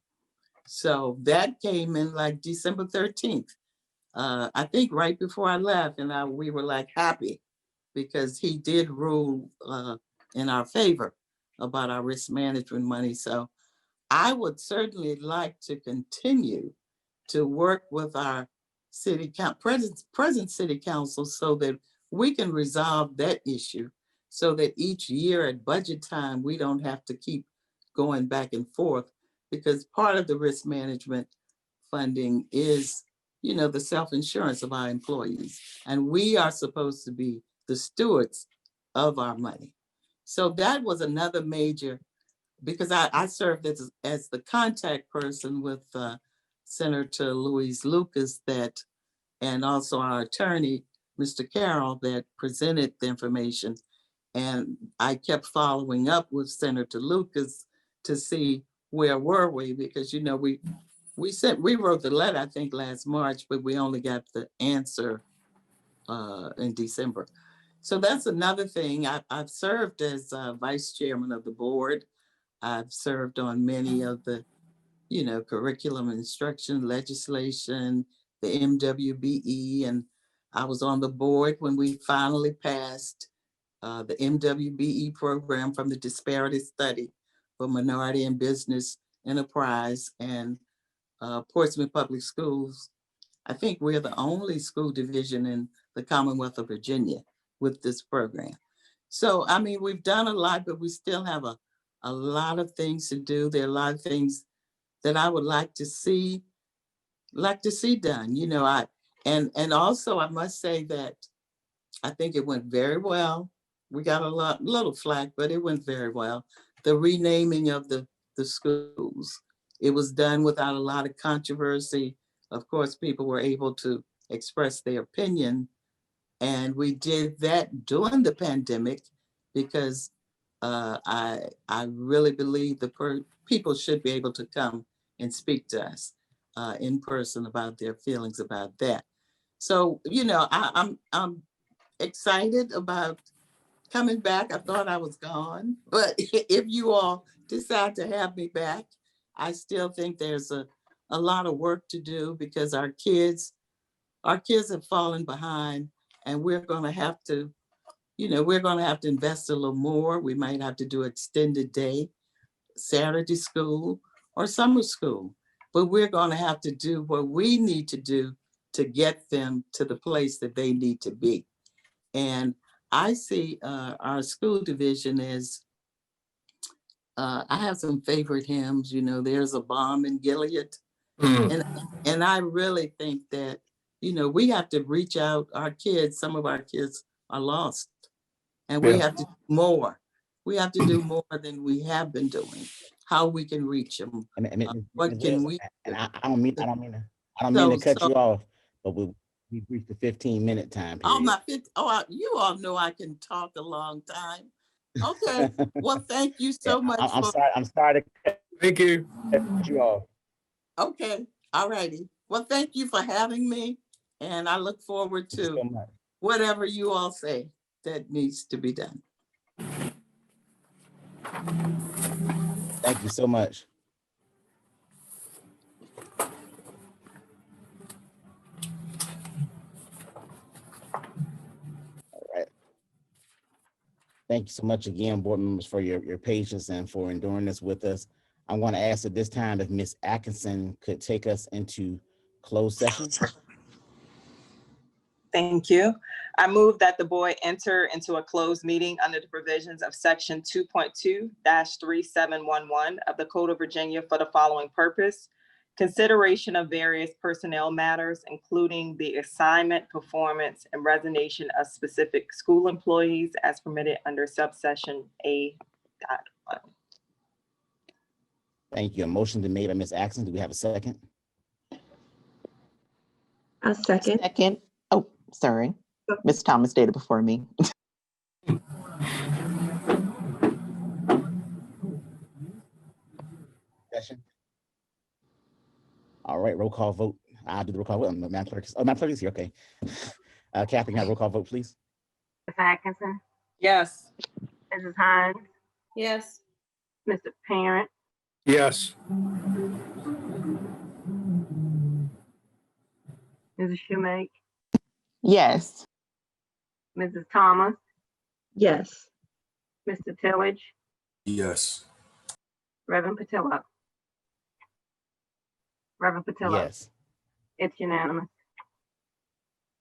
So that came in like December 13th. I think right before I left, and we were like happy because he did rule in our favor about our risk management money. So I would certainly like to continue to work with our present city council so that we can resolve that issue, so that each year at budget time, we don't have to keep going back and forth, because part of the risk management funding is, the self-insurance of our employees. And we are supposed to be the stewards of our money. So that was another major, because I served as the contact person with Senator Louise Lucas, and also our attorney, Mr. Carroll, that presented the information. And I kept following up with Senator Lucas to see where were we, because we wrote the letter, I think last March, but we only got the answer in December. So that's another thing. I've served as vice chairman of the board. I've served on many of the, curriculum instruction legislation, the MWBE, and I was on the board when we finally passed the MWBE program from the disparity study for minority and business enterprise, and Portsmouth Public Schools. I think we're the only school division in the Commonwealth of Virginia with this program. So, we've done a lot, but we still have a lot of things to do. There are a lot of things that I would like to see done. And also I must say that I think it went very well. We got a little flack, but it went very well. The renaming of the schools, it was done without a lot of controversy. Of course, people were able to express their opinion. And we did that during the pandemic because I really believe people should be able to come and speak to us in person about their feelings about that. So, I'm excited about coming back. I thought I was gone, but if you all decide to have me back, I still think there's a lot of work to do, because our kids have fallen behind, and we're going to have to invest a little more. We might have to do extended day, Saturday school, or summer school, but we're going to have to do what we need to do to get them to the place that they need to be. And I see our school division as, I have some favorite hymns, there's a balm in Gilead. And I really think that, we have to reach out. Some of our kids are lost, and we have to do more. We have to do more than we have been doing. How we can reach them. What can we? And I don't mean to cut you off, but we've reached the 15-minute time period. You all know I can talk a long time. Okay. Well, thank you so much. I'm sorry to Thank you. cut you off. Okay. All righty. Well, thank you for having me. And I look forward Thank you to so much. whatever you all say that needs to be done. Thank you so much. All right. Thank you so much again, board members, for your patience and for enduring this with us. I'm going to ask at this time if Ms. Atkinson could take us into closed session. Thank you. I move that the board enter into a closed meeting under the provisions of section 2.2-3711 of the Code of Virginia for the following purpose: consideration of various personnel matters, including the assignment, performance, and resignation of specific school employees as permitted under subsection A.1. Thank you. A motion been made by Ms. Atkinson. Do we have a second? A second. Second. Oh, sorry. Ms. Thomas did it before me. Session. All right, roll call vote. I'll do the roll call vote. Madam Clerk. Oh, Madam Clerk is here. Okay. Kathy, can I have a roll call vote, please? Ms. Atkinson, Yes. Mrs. Hines, Yes. Mr. Parent, Yes. Mrs. Shoemake, Yes. Mrs. Thomas, Yes. Mr. Tillage, Yes. Reverend Patello. Reverend Patello. Yes. It's unanimous.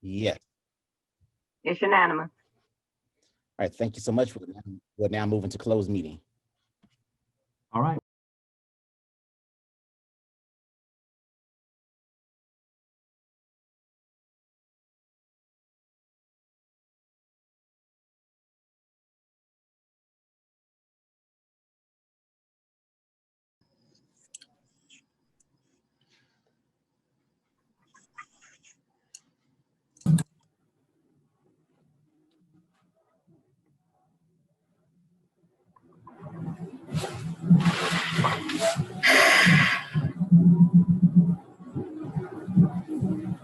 Yes. It's unanimous. All right, thank you so much. We'll now move into closed meeting. All right.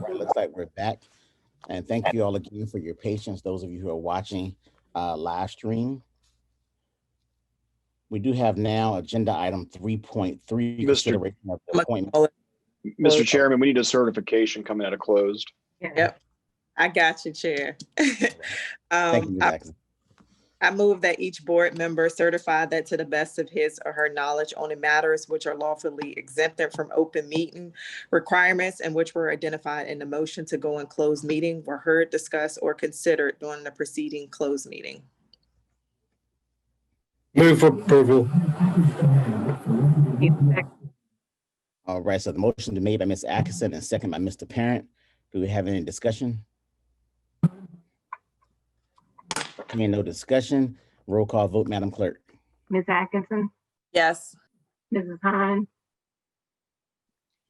Right, looks like we're back. And thank you all again for your patience, those of you who are watching live stream. We do have now agenda item 3.3, consideration of the appointment. Mr. Chairman, we need a certification coming out of closed. Yep. I got you, Chair. Thank you, Ms. Atkinson. I move that each board member certify that to the best of his or her knowledge, only matters which are lawfully exempted from open meeting requirements and which were identified in the motion to go in closed meeting were heard, discussed, or considered during the preceding closed meeting. Move for approval. All right, so the motion is made by Ms. Atkinson and second by Mr. Parent. Do we have any discussion? Hearing no discussion, roll call vote, Madam Clerk. Ms. Atkinson, Yes. Mrs. Hines.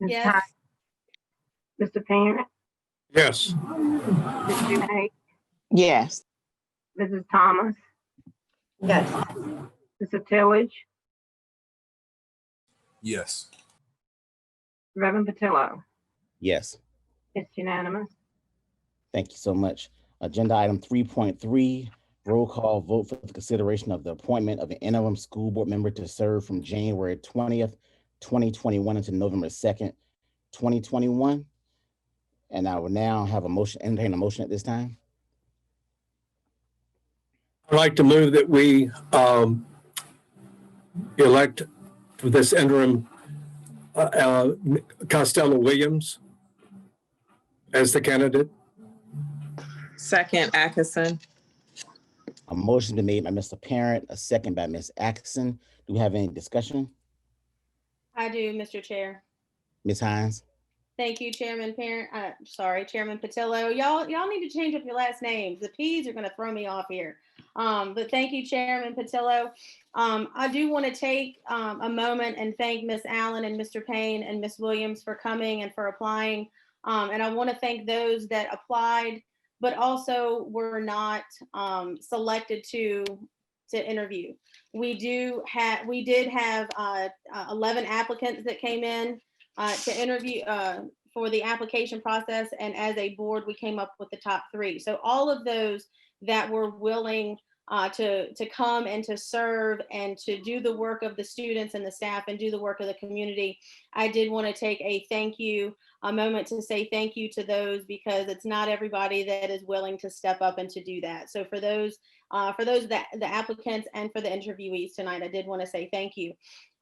Ms. Yes. Hines, Mr. Parent, Yes. Ms. Shoemake, Yes. Mrs. Thomas, Yes. Mr. Tillage, Yes. Reverend Patello. Yes, It's unanimous. thank you so much. Agenda item 3.3, roll call vote for the consideration of the appointment of an interim school board member to serve from January 20th, 2021 until November 2nd, 2021. And I will now have a motion, entertain a motion at this time. I'd like to move that we elect for this interim Costello Williams as the candidate. Second, Atkinson. A motion been made by Mr. Parent, a second by Ms. Atkinson. Do we have any discussion? I do, Mr. Chair. Ms. Hines? Thank you, Chairman Parent. Sorry, Chairman Patillo. Y'all need to change up your last names. The P's are going to throw me off here. But thank you, Chairman Patillo. I do want to take a moment and thank Ms. Allen and Mr. Payne and Ms. Williams for coming and for applying. And I want to thank those that applied, but also were not selected to interview. We did have 11 applicants that came in to interview for the application process, and as a board, we came up with the top 3. So all of those that were willing to come and to serve and to do the work of the students and the staff and do the work of the community, I did want to take a moment to say thank you to those, because it's not everybody that is willing to step up and to do that. So for those that the applicants and for the interviewees tonight, I did want to say thank you.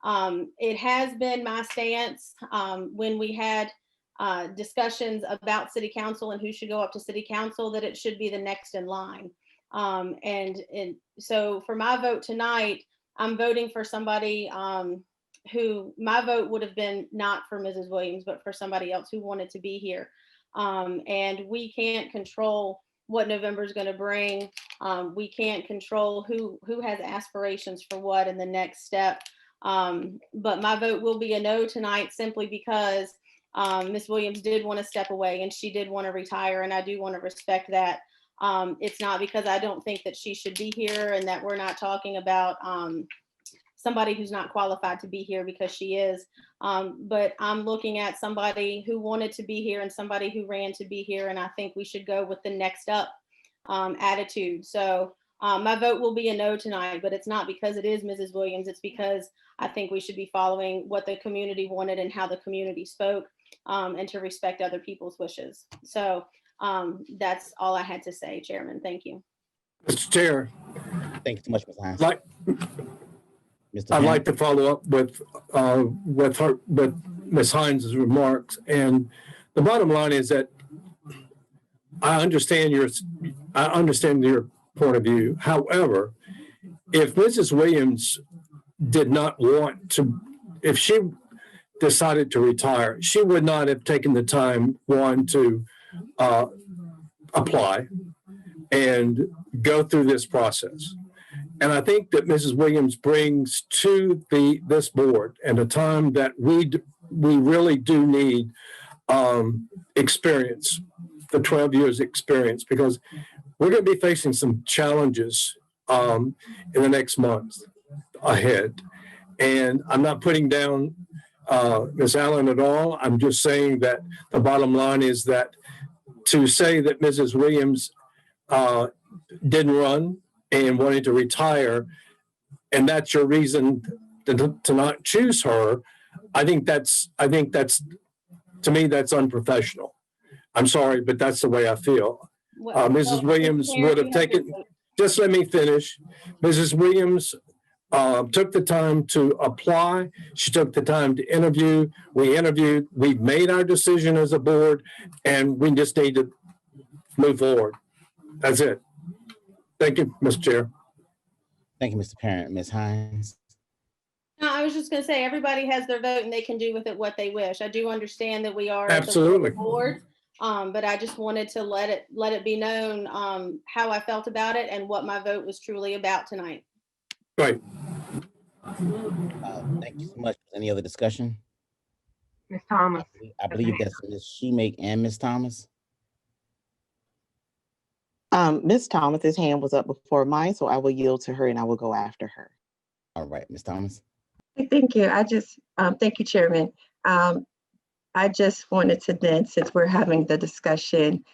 It has been my stance when we had discussions about city council and who should go up to city council, that it should be the next in line. And so for my vote tonight, I'm voting for somebody who my vote would have been not for Mrs. Williams, but for somebody else who wanted to be here. And we can't control what November is going to bring. We can't control who has aspirations for what in the next step. But my vote will be a no tonight, simply because Ms. Williams did want to step away and she did want to retire, and I do want to respect that. It's not because I don't think that she should be here and that we're not talking about somebody who's not qualified to be here, because she is. But I'm looking at somebody who wanted to be here and somebody who ran to be here, and I think we should go with the next up attitude. So my vote will be a no tonight, but it's not because it is Mrs. Williams. It's because I think we should be following what the community wanted and how the community spoke, and to respect other people's wishes. So that's all I had to say, Chairman. Thank you. Mr. Chair. Thank you so much, Ms. Hines. I'd like to follow up with Ms. Hines' remarks. And the bottom line is that I understand your point of view. However, if Mrs. Williams did not want to, if she decided to retire, she would not have taken the time, one, to apply and go through this process. And I think that Mrs. Williams brings to this board, and a time that we really do need experience, the 12 years experience, because we're going to be facing some challenges in the next month ahead. And I'm not putting down Ms. Allen at all. I'm just saying that the bottom line is that to say that Mrs. Williams didn't run and wanted to retire, and that's your reason to not choose her, I think that's to me, that's unprofessional. I'm sorry, but that's the way I feel. Mrs. Williams would have taken, just let me finish. Mrs. Williams took the time to apply. She took the time to interview. We interviewed. We've made our decision as a board, and we just need to move forward. That's it. Thank you, Mr. Chair. Thank you, Mr. Parent. Ms. Hines. No, I was just going to say, everybody has their vote and they can do with it what they wish. I do understand that we are absolutely the board, but I just wanted to let it be known how I felt about it and what my vote was truly about tonight. Right. Thank you so much. Any other discussion? Ms. Thomas. I believe that's Ms. Shoemake and Ms. Thomas. Ms. Thomas's hand was up before mine, so I will yield to her and I will go after her. All right, Ms. Thomas. Thank you. Thank you, Chairman. I just wanted to then, since we're having the discussion,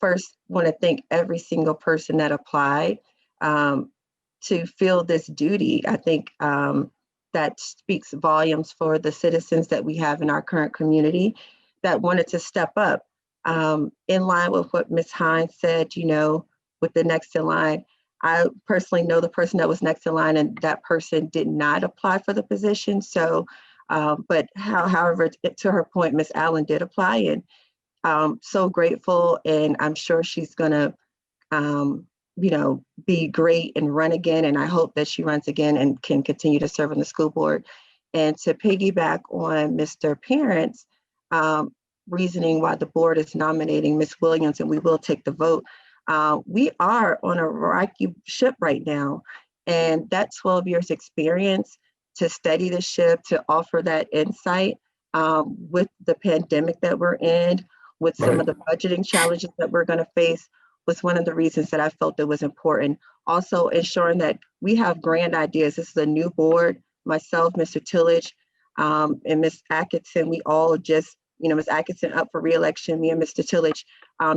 first want to thank every single person that applied to fill this duty. I think that speaks volumes for the citizens that we have in our current community that wanted to step up. In line with what Ms. Hines said, with the next in line, I personally know the person that was next in line, and that person did not apply for the position. So, but however, to her point, Ms. Allen did apply, and so grateful, and I'm sure she's gonna, be great and run again. And I hope that she runs again and can continue to serve on the school board. And to piggyback on Mr. Parent's reasoning why the board is nominating Ms. Williams, and we will take the vote. We are on a rocky ship right now, and that 12 years experience to steady the ship, to offer that insight with the pandemic that we're in, with some of the budgeting challenges that we're going to face, was one of the reasons that I felt it was important. Also ensuring that we have grand ideas. This is a new board, myself, Mr. Tillage, and Ms. Atkinson, we all just Ms. Atkinson up for reelection, me and Mr. Tillage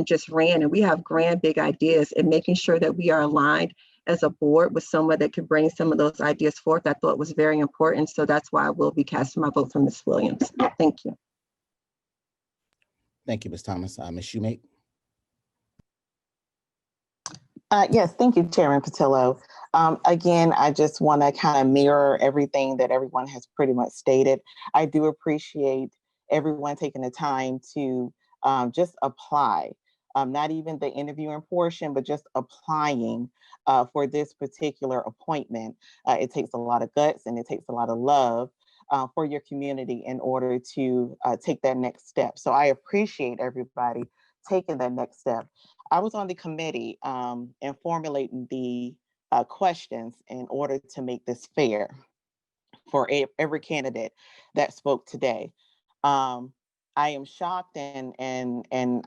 just ran, and we have grand big ideas, and making sure that we are aligned as a board with someone that could bring some of those ideas forth, I thought was very important. So that's why I will be casting my vote for Ms. Williams. Thank you. Thank you, Ms. Thomas. Ms. Shoemake. Yes, thank you, Chairman Patillo. Again, I just want to kind of mirror everything that everyone has pretty much stated. I do appreciate everyone taking the time to just apply, not even the interviewing portion, but just applying for this particular appointment. It takes a lot of guts and it takes a lot of love for your community in order to take that next step. So I appreciate everybody taking that next step. I was on the committee and formulating the questions in order to make this fair for every candidate that spoke today. I am shocked and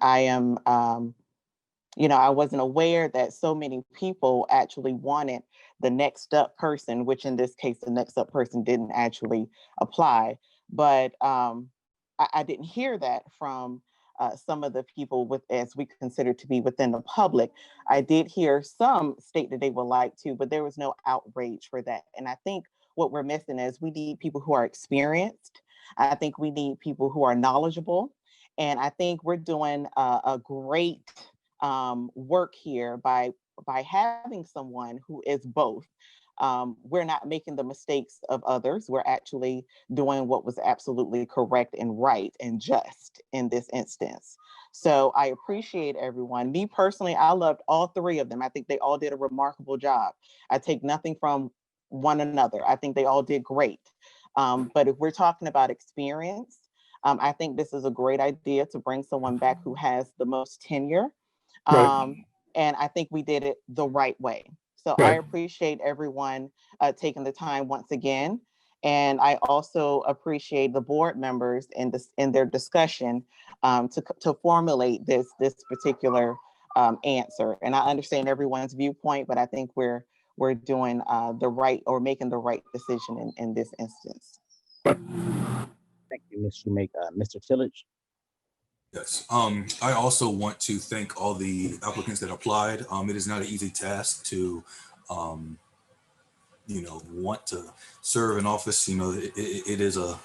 I am, I wasn't aware that so many people actually wanted the next up person, which in this case, the next up person didn't actually apply. But I didn't hear that from some of the people as we consider to be within the public. I did hear some state that they would like to, but there was no outrage for that. And I think what we're missing is we need people who are experienced. I think we need people who are knowledgeable. And I think we're doing a great work here by having someone who is both. We're not making the mistakes of others. We're actually doing what was absolutely correct and right and just in this instance. So I appreciate everyone. Me personally, I loved all three of them. I think they all did a remarkable job. I take nothing from one another. I think they all did great. But if we're talking about experience, I think this is a great idea to bring someone back who has the most tenure. Right. And I think we did it the right way. So Right. I appreciate everyone taking the time once again. And I also appreciate the board members in their discussion to formulate this particular answer. And I understand everyone's viewpoint, but I think we're doing the right or making the right decision in this instance. Thank you, Ms. Shoemake. Mr. Tillage. Yes. I also want to thank all the applicants that applied. It is not an easy task to, want to serve in office. It is a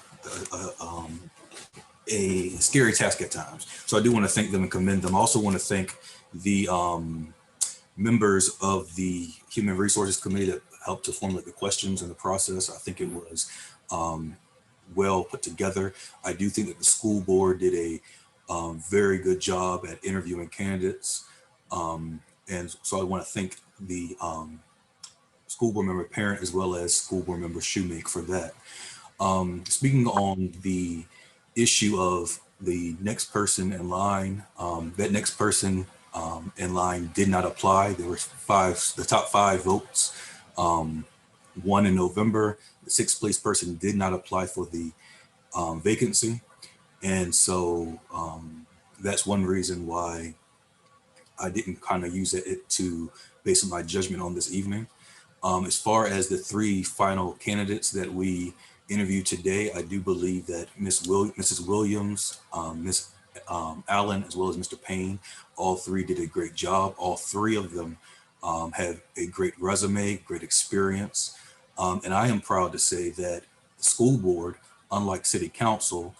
scary task at times. So I do want to thank them and commend them. I also want to thank the members of the Human Resources Committee that helped to formulate the questions and the process. I think it was well put together. I do think that the school board did a very good job at interviewing candidates. And so I want to thank the school board member Parent as well as school board member Shoemake for that. Speaking on the issue of the next person in line, that next person in line did not apply. There were the top five votes, one in November. The sixth place person did not apply for the vacancy. And so that's one reason why I didn't kind of use it to base my judgment on this evening. As far as the three final candidates that we interviewed today, I do believe that Mrs. Williams, Ms. Allen, as well as Mr. Payne, all three did a great job. All three of them have a great resume, great experience. And I am proud to say that the school board, unlike city council,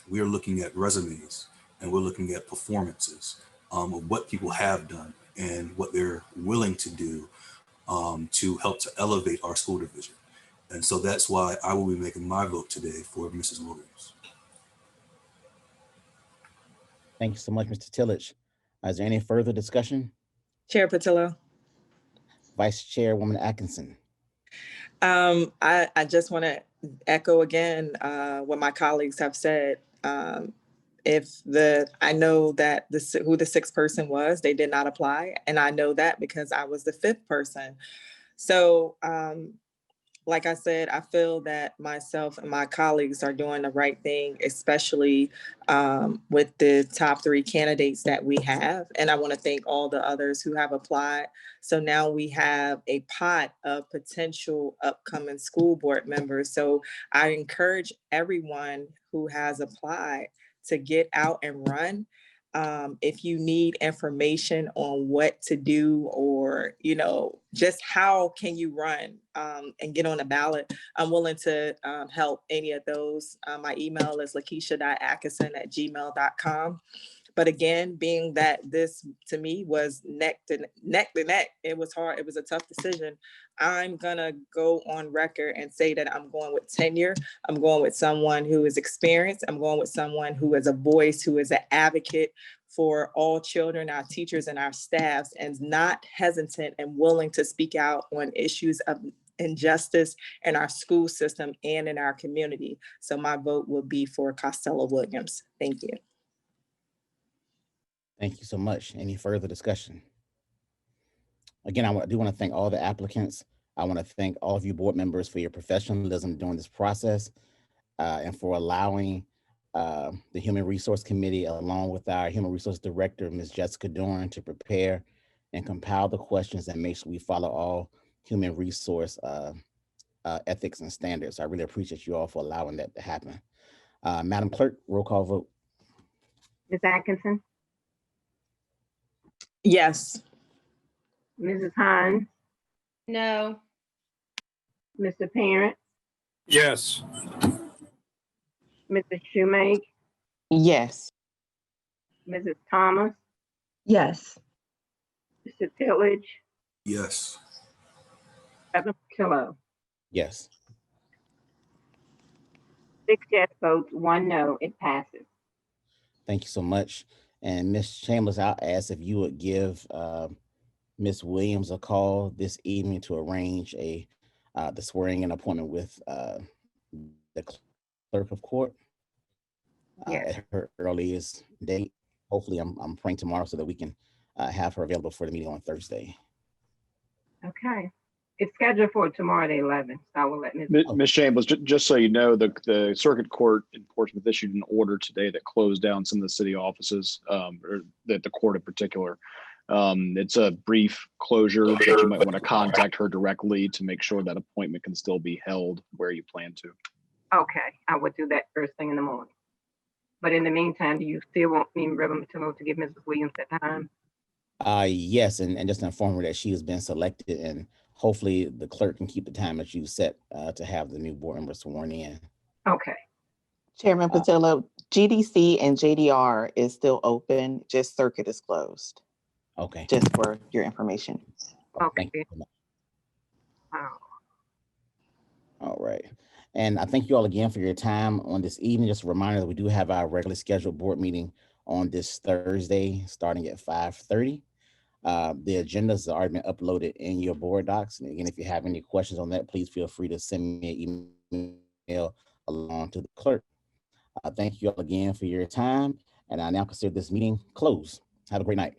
we are looking at resumes and we're looking at performances of what people have done and what they're willing to do to help to elevate our school division. And so that's why I will be making my vote today for Mrs. Williams. Thank you so much, Mr. Tillage. Is there any further discussion? Chair Patillo. Vice Chairwoman Atkinson. I just want to echo again what my colleagues have said. I know that who the sixth person was, they did not apply. And I know that because I was the fifth person. So like I said, I feel that myself and my colleagues are doing the right thing, especially with the top three candidates that we have. And I want to thank all the others who have applied. So now we have a pot of potential upcoming school board members. So I encourage everyone who has applied to get out and run. If you need information on what to do, or, you know, just how can you run and get on the ballot, I'm willing to help any of those. My email is lakeisha.atkinson@gmail.com. But again, being that this to me was neck to neck, it was hard. It was a tough decision. I'm gonna go on record and say that I'm going with tenure. I'm going with someone who is experienced. I'm going with someone who is a voice, who is an advocate for all children, our teachers and our staffs, and not hesitant and willing to speak out on issues of injustice in our school system and in our community. So my vote will be for Costello Williams. Thank you. Thank you so much. Any further discussion? Again, I do want to thank all the applicants. I want to thank all of you board members for your professionalism during this process and for allowing the Human Resource Committee, along with our Human Resource Director, Ms. Jessica Dorn, to prepare and compile the questions and make sure we follow all human resource ethics and standards. I really appreciate you all for allowing that to happen. Madam Clerk, roll call vote. Ms. Atkinson, Yes. Mrs. Hines, No. Mr. Parent, Yes. Mrs. Shoemake, Yes. Mrs. Thomas, Yes. Mr. Tillage, Yes. Reverend Patello. Yes. 6 yes votes, 1 no, it passes. Thank you so much. And Ms. Chambers, I'll ask if you would give Ms. Williams a call this evening to arrange the swearing-in appointment with the clerk of court Yes. at her earliest date. Hopefully, I'm praying tomorrow so that we can have her available for the meeting on Thursday. Okay. It's scheduled for tomorrow at 11. So I will let Ms. Ms. Chambers, just so you know, the circuit court in Portsmouth issued an order today that closed down some of the city offices, or the court in particular. It's a brief closure, but you might want to contact her directly to make sure that appointment can still be held where you plan to. Okay, I would do that first thing in the morning. But in the meantime, do you still want me, Reverend Patello, to give Mrs. Williams that time? Yes, and just inform her that she has been selected, and hopefully the clerk can keep the time that you set to have the new board member sworn in. Okay. Chairman Patillo, GDC and JDR is still open, just circuit is closed. Okay. Just for your information. Okay. Thank you so much. Wow. All right. And I thank you all again for your time on this evening. Just a reminder that we do have our regularly scheduled board meeting on this Thursday, starting at 5:30. The agendas have already been uploaded in your board docs. And again, if you have any questions on that, please feel free to send me an email along to the clerk. Thank you all again for your time. And I now consider this meeting closed. Have a great night.